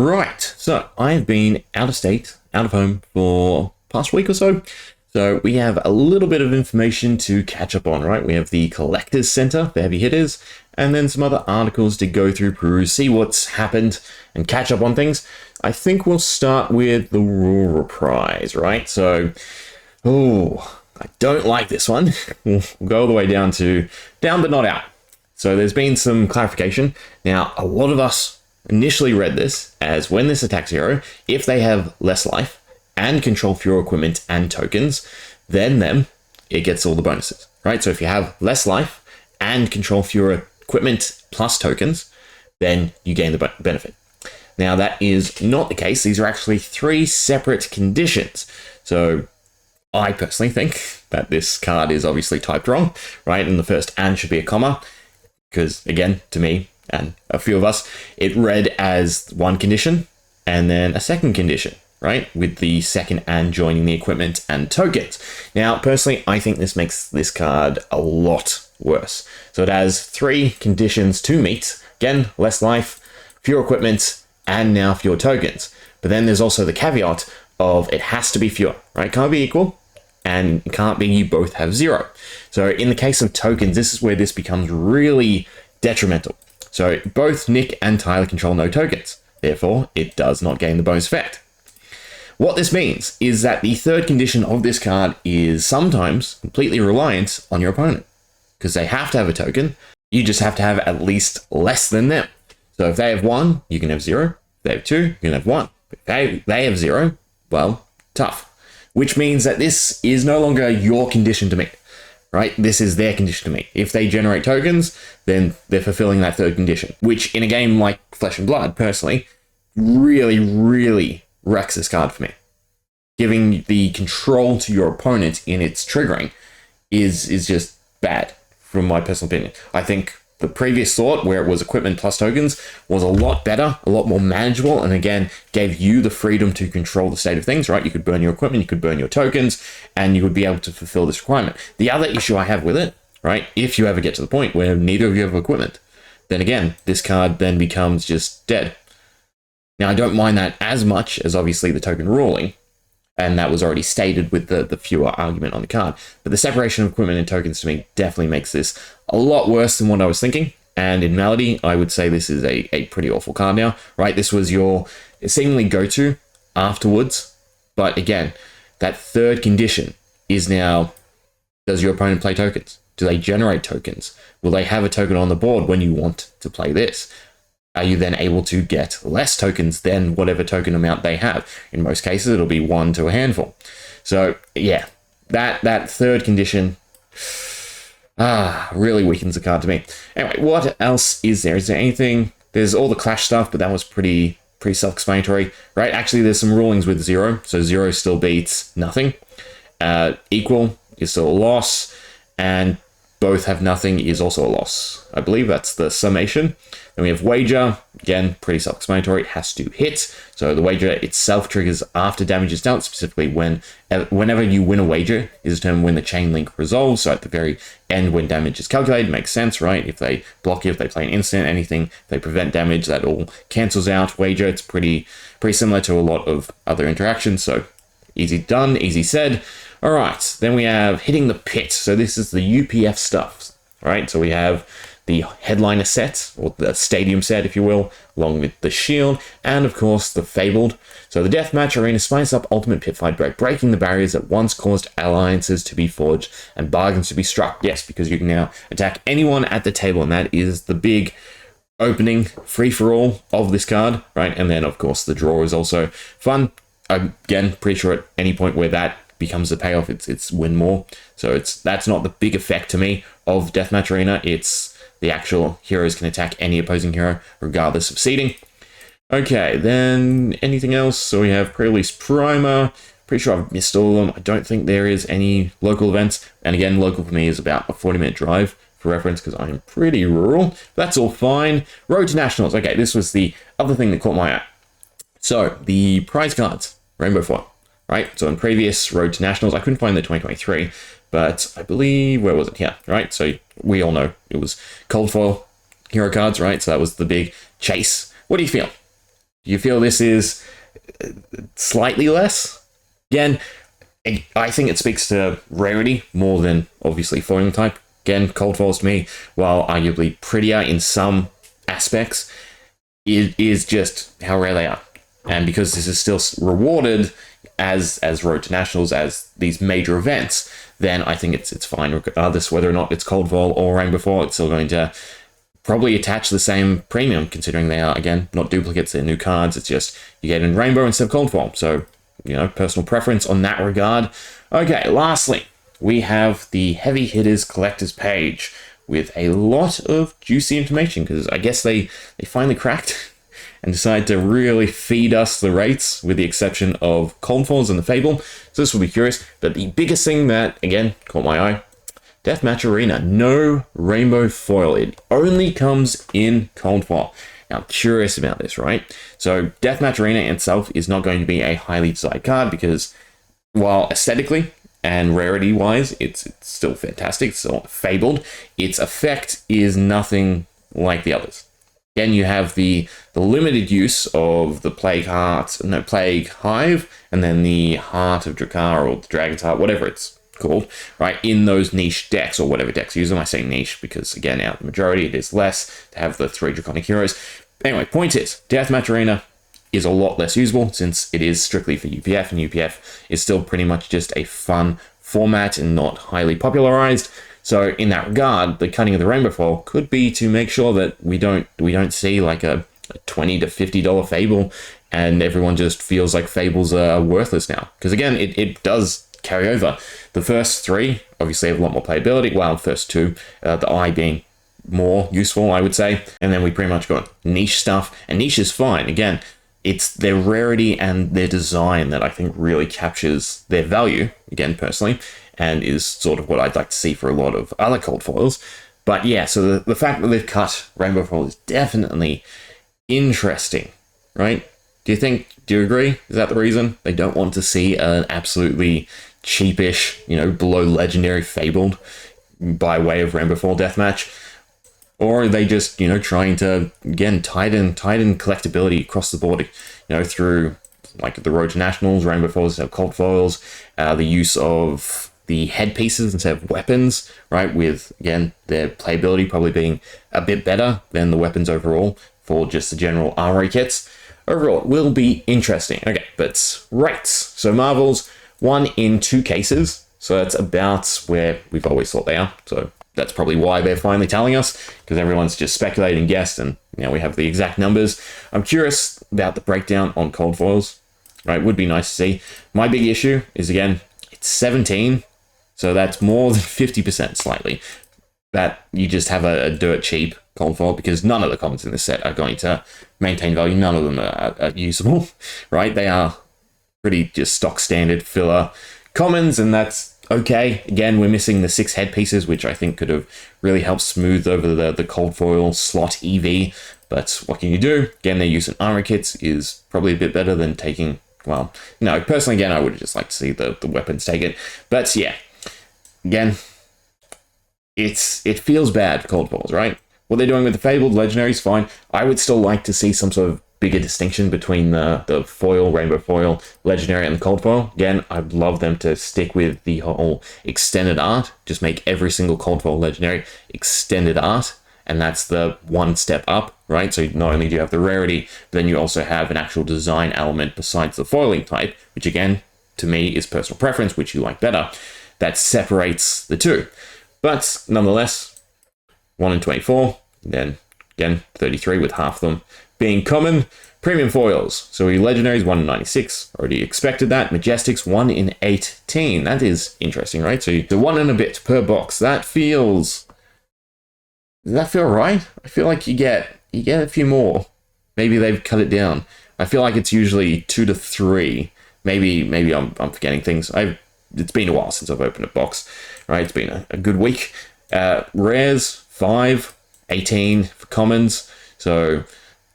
Right, so I've been out of state, out of home for past week or so. So we have a little bit of information to catch up on, right? We have the Collectors Center for heavy hitters, and then some other articles to go through, peruse, see what's happened, and catch up on things. I think we'll start with the rule reprise, right? So, I don't like this one. We'll go all the way down but not out. So there's been some clarification. Now, a lot of us initially read this as when this attacks hero, if they have less life and control fewer equipment and tokens, then it gets all the bonuses, right? So if you have less life and control fewer equipment plus tokens, then you gain the benefit. Now, that is not the case. These are actually 3 separate conditions. So I personally think that this card is obviously typed wrong, right? And the first "and" should be a comma, because again, to me and a few of us, it read as one condition and then a second condition, right? With the second "and" joining the equipment and tokens. Now, personally, I think this makes this card a lot worse. So it has 3 conditions to meet. Again, less life, fewer equipment, and now fewer tokens. But then there's also the caveat of it has to be fewer, right? Can't be equal, and it can't be you both have 0. So in the case of tokens, this is where this becomes really detrimental. So both Nick and Tyler control no tokens. Therefore, it does not gain the bonus effect. What this means is that the third condition of this card is sometimes completely reliant on your opponent, because they have to have a token. You just have to have at least less than them. So if they have 1, you can have 0. If they have 2, you can have 1. If they have 0, well, tough. Which means that this is no longer your condition to meet, right? This is their condition to meet. If they generate tokens, then they're fulfilling that third condition, which in a game like Flesh and Blood, personally, really, really wrecks this card for me. Giving the control to your opponent in its triggering is just bad, from my personal opinion. I think the previous thought, where it was equipment plus tokens, was a lot better, a lot more manageable, and again, gave you the freedom to control the state of things, right? You could burn your equipment, you could burn your tokens, and you would be able to fulfill this requirement. The other issue I have with it, right, if you ever get to the point where neither of you have equipment, then again, this card then becomes just dead. Now, I don't mind that as much as obviously the token ruling, and that was already stated with the fewer argument on the card. But the separation of equipment and tokens to me definitely makes this a lot worse than what I was thinking. And in Melody, I would say this is a pretty awful card now, right? This was your seemingly go-to afterwards. But again, that third condition is now, does your opponent play tokens? Do they generate tokens? Will they have a token on the board when you want to play this? Are you then able to get less tokens than whatever token amount they have? In most cases, it'll be 1 to a handful. So yeah, that third condition really weakens the card to me. Anyway, what else is there? Is there anything? There's all the clash stuff, but that was pretty self-explanatory, right? Actually, there's some rulings with 0. So 0 still beats nothing. Equal is still a loss, and both have nothing is also a loss. I believe that's the summation. Then we have wager. Again, pretty self-explanatory. It has to hit. So the wager itself triggers after damage is dealt, specifically whenever you win a wager is determined when the chain link resolves. So at the very end, when damage is calculated, makes sense, right? If they block you, if they play an instant, anything, if they prevent damage, that all cancels out. Wager, it's pretty similar to a lot of other interactions. So easy done, easy said. All right, then we have hitting the pit. So this is the UPF stuff, right? So we have the headliner set, or the stadium set, if you will, along with the shield, and of course the fabled. So the deathmatch arena spices up ultimate pit fight, breaking the barriers that once caused alliances to be forged and bargains to be struck. Yes, because you can now attack anyone at the table, and that is the big opening free-for-all of this card, right? And then of course the draw is also fun. Again, pretty sure at any point where that becomes the payoff, it's win more. So that's not the big effect to me of Deathmatch Arena. It's the actual heroes can attack any opposing hero regardless of seeding. Okay, then anything else? So we have pre-release primer. Pretty sure I've missed all of them. I don't think there is any local events. And again, local for me is about a 40-minute drive for reference, because I am pretty rural. That's all fine. Road to Nationals. Okay, this was the other thing that caught my eye. So the prize cards, Rainbow Foil. Right, so in previous Road to Nationals, I couldn't find the 2023, but I believe, where was it? Here, right? So we all know it was cold foil hero cards, right? So that was the big chase. What do you feel? Do you feel this is slightly less? Again, I think it speaks to rarity more than obviously foiling type. Again, cold foils to me, while arguably prettier in some aspects, it is just how rare they are. And because this is still rewarded as Road to Nationals, as these major events, then I think it's fine regardless whether or not it's cold foil or rainbow foil. It's still going to probably attach the same premium, considering they are, again, not duplicates, they're new cards. It's just you get in rainbow instead of cold foil. So, you know, personal preference on that regard. Okay, lastly, we have the heavy hitters collectors page with a lot of juicy information, because I guess they finally cracked and decided to really feed us the rates, with the exception of cold foils and the Fable. So this will be curious. But the biggest thing that, again, caught my eye, Deathmatch Arena, no rainbow foil. It only comes in cold foil. Now, I'm curious about this, right? So Deathmatch Arena itself is not going to be a highly desired card, because while aesthetically and rarity-wise, it's still fantastic, it's still fabled, its effect is nothing like the others. Again, you have the limited use of the Plague Hive, and then the Heart of Drakkar, or the Dragon's Heart, whatever it's called, right, in those niche decks, or whatever decks use them. I say niche because, again, out of the majority, it is less to have the 3 Draconic Heroes. Anyway, point is, Deathmatch Arena is a lot less usable, since it is strictly for UPF, and UPF is still pretty much just a fun format and not highly popularized. So in that regard, the cutting of the rainbow foil could be to make sure that we don't see like a $20 to $50 Fable, and everyone just feels like Fables are worthless now. Because again, it does carry over. The first 3 obviously have a lot more playability. Well, the first 2, the eye being more useful, I would say. And then we pretty much got niche stuff, and niche is fine. Again, it's their rarity and their design that I think really captures their value, again, personally, and is sort of what I'd like to see for a lot of other cold foils. But yeah, so the fact that they've cut rainbow foil is definitely interesting, right? Do you agree? Is that the reason? They don't want to see an absolutely cheapish, below legendary fabled by way of rainbow foil deathmatch? Or are they just, trying to, again, tighten collectability across the board, through like the Road to Nationals, rainbow foils instead of cold foils, the use of the headpieces instead of weapons, right? With, again, their playability probably being a bit better than the weapons overall for just the general armory kits. Overall, it will be interesting. Okay, but rates. So Marvels, 1 in 2 cases. So that's about where we've always thought they are. So that's probably why they're finally telling us, because everyone's just speculated and guessed, and we have the exact numbers. I'm curious about the breakdown on cold foils, right? Would be nice to see. My big issue is, again, it's 17, so that's more than 50% slightly. That you just have a dirt cheap cold foil, because none of the commons in this set are going to maintain value. None of them are usable, right? They are pretty just stock standard filler commons, and that's okay. Again, we're missing the 6 headpieces, which I think could have really helped smooth over the cold foil slot EV. But what can you do? Again, their use in armor kits is probably a bit better than taking, well, no, personally, again, I would have just liked to see the weapons take it. But yeah, again, it feels bad for cold foils, right? What they're doing with the Fabled Legendaries, fine. I would still like to see some sort of bigger distinction between the foil, rainbow foil, legendary, and the cold foil. Again, I'd love them to stick with the whole extended art. Just make every single cold foil legendary extended art, and that's the one step up, right? So not only do you have the rarity, but then you also have an actual design element besides the foiling type, which again, to me, is personal preference, which you like better. That separates the two. But nonetheless, 1 in 24, then again, 33 with half of them being common. Premium foils, so we legendaries 1 in 96, already expected that. Majestics 1 in 18, that is interesting, right? So the 1 and a bit per box, that feels, does that feel right? I feel like you get a few more. Maybe they've cut it down. I feel like it's usually 2 to 3. Maybe I'm forgetting things. It's been a while since I've opened a box, right? It's been a good week. Rares 5, 18 for commons. So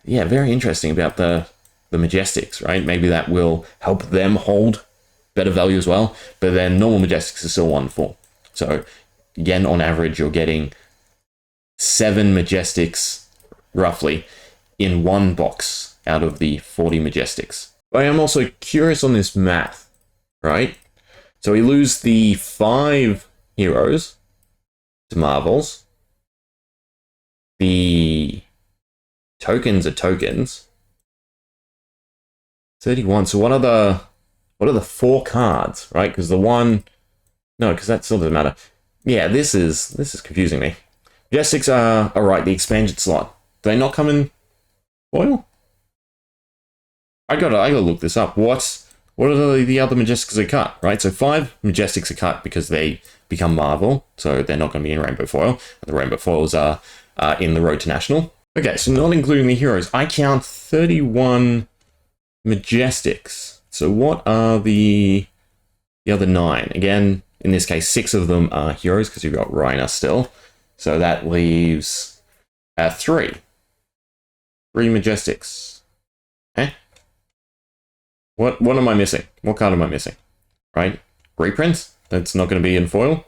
yeah, very interesting about the Majestics, right? Maybe that will help them hold better value as well. But then normal Majestics are still 1 4. So again, on average, you're getting 7 Majestics roughly in one box. out of the 40 Majestics. But I am also curious on this math, right? So we lose the 5 heroes to Marvels. The tokens are tokens. 31. So what are the 4 cards, right? Because the one... No, because that still doesn't matter. Yeah, this is confusing me. Majestics are... Alright, the expansion slot. Do they not come in foil? I gotta look this up. What are the other Majestics that are cut, right? So 5 Majestics are cut because they become Marvel, so they're not going to be in Rainbow Foil. The Rainbow Foils are in the Road to National. Okay, so not including the heroes, I count 31 Majestics. So what are the other 9? Again, in this case, 6 of them are heroes because you've got Reina still. So that leaves 3. 3 Majestics. Eh? What am I missing? What card am I missing? Right? Reprints? That's not going to be in foil?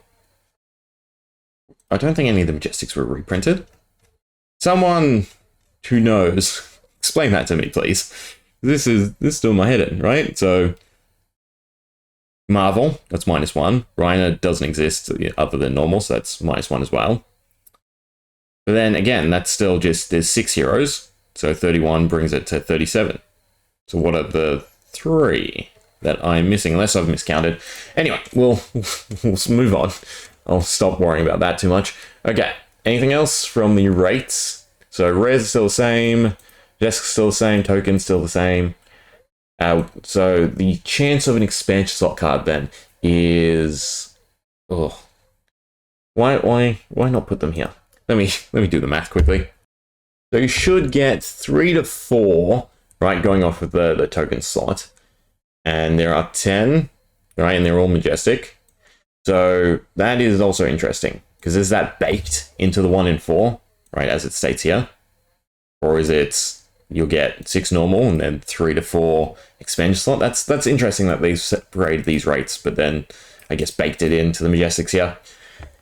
I don't think any of the Majestics were reprinted. Someone who knows, explain that to me, please. This is doing my head in, right? So, Marvel, that's -1. Reina doesn't exist other than normal, so that's -1 as well. But then again, that's still just, there's 6 heroes, so 31 brings it to 37. So what are the 3 that I'm missing, unless I've miscounted? Anyway, we'll move on. I'll stop worrying about that too much. Okay, anything else from the rates? So rares are still the same, Jessica's still the same, tokens still the same. So the chance of an expansion slot card then is... Oh, why not put them here? Let me do the math quickly. So you should get 3 to 4, right, going off of the token slot. And there are 10, right, and they're all Majestic. So that is also interesting, because is that baked into the 1 in 4, right, as it states here? Or is it, you'll get 6 normal and then 3 to 4 expansion slot? That's interesting that they've separated these rates, but then I guess baked it into the Majestics here.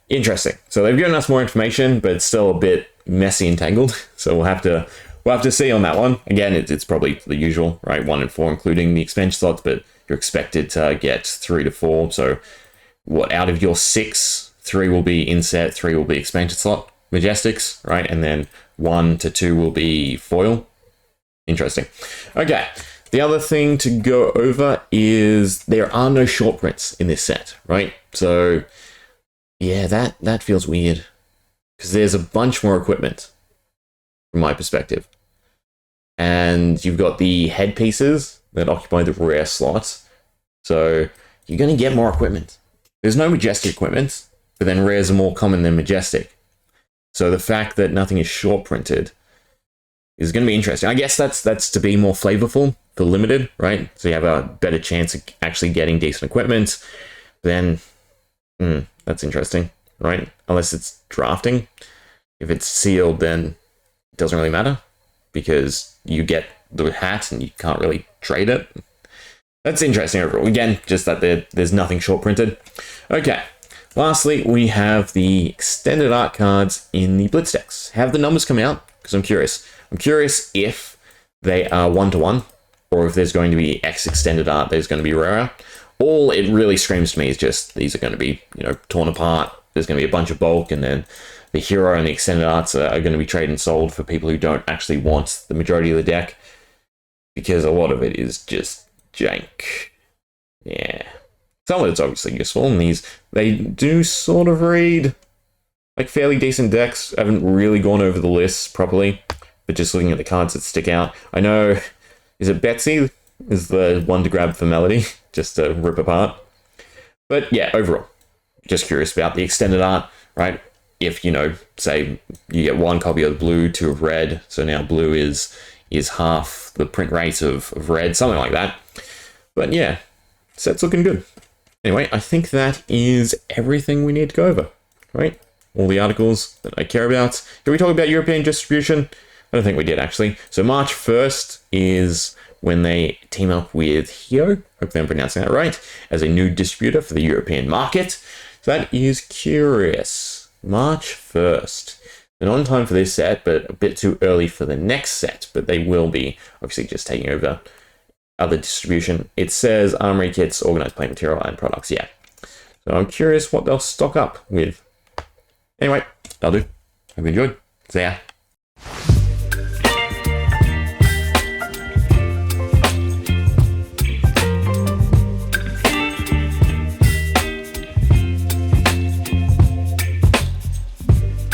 Interesting. So they've given us more information, but it's still a bit messy and tangled. So we'll have to see on that one. Again, it's probably the usual, right? 1 in 4, including the expansion slots, but you're expected to get 3 to 4. So what, out of your 6, 3 will be inset, 3 will be expansion slot Majestics, right? And then 1 to 2 will be foil. Interesting. Okay. The other thing to go over is there are no short prints in this set, right? So yeah, that feels weird, because there's a bunch more equipment from my perspective. And you've got the headpieces that occupy the rare slots. So you're going to get more equipment. There's no Majestic equipment, but then rares are more common than Majestic. So the fact that nothing is short printed is going to be interesting. I guess that's to be more flavorful for limited, right? So you have a better chance of actually getting decent equipment. Then, that's interesting, right? Unless it's drafting. If it's sealed, then it doesn't really matter, because you get the hat and you can't really trade it. That's interesting overall. Again, just that there's nothing short printed. Okay. Lastly, we have the extended art cards in the Blitz decks. Have the numbers come out? Because I'm curious. I'm curious if they are 1-to-1, or if there's going to be X extended art there's going to be rarer. All it really screams to me is just these are going to be, torn apart. There's going to be a bunch of bulk, and then the hero and the extended arts are going to be traded and sold for people who don't actually want the majority of the deck, because a lot of it is just jank. Yeah. Some of it's obviously useful, and they do sort of read like fairly decent decks. I haven't really gone over the lists properly, but just looking at the cards that stick out. I know, is it Betsy is the one to grab for Melody, just to rip apart. But yeah, overall, just curious about the extended art, right? If, say you get 1 copy of blue, 2 of red, so now blue is half the print rate of red, something like that. But yeah, set's looking good. Anyway, I think that is everything we need to go over, right? All the articles that I care about. Did we talk about European distribution? I don't think we did, actually. So March 1st is when they team up with Hio, hope I'm pronouncing that right, as a new distributor for the European market. So that is curious. March 1st. They're not in time for this set, but a bit too early for the next set, but they will be, obviously just taking over other distribution. It says armory kits, organized play material, and products, yeah. So I'm curious what they'll stock up with. Anyway, that'll do. Hope you enjoyed. See ya.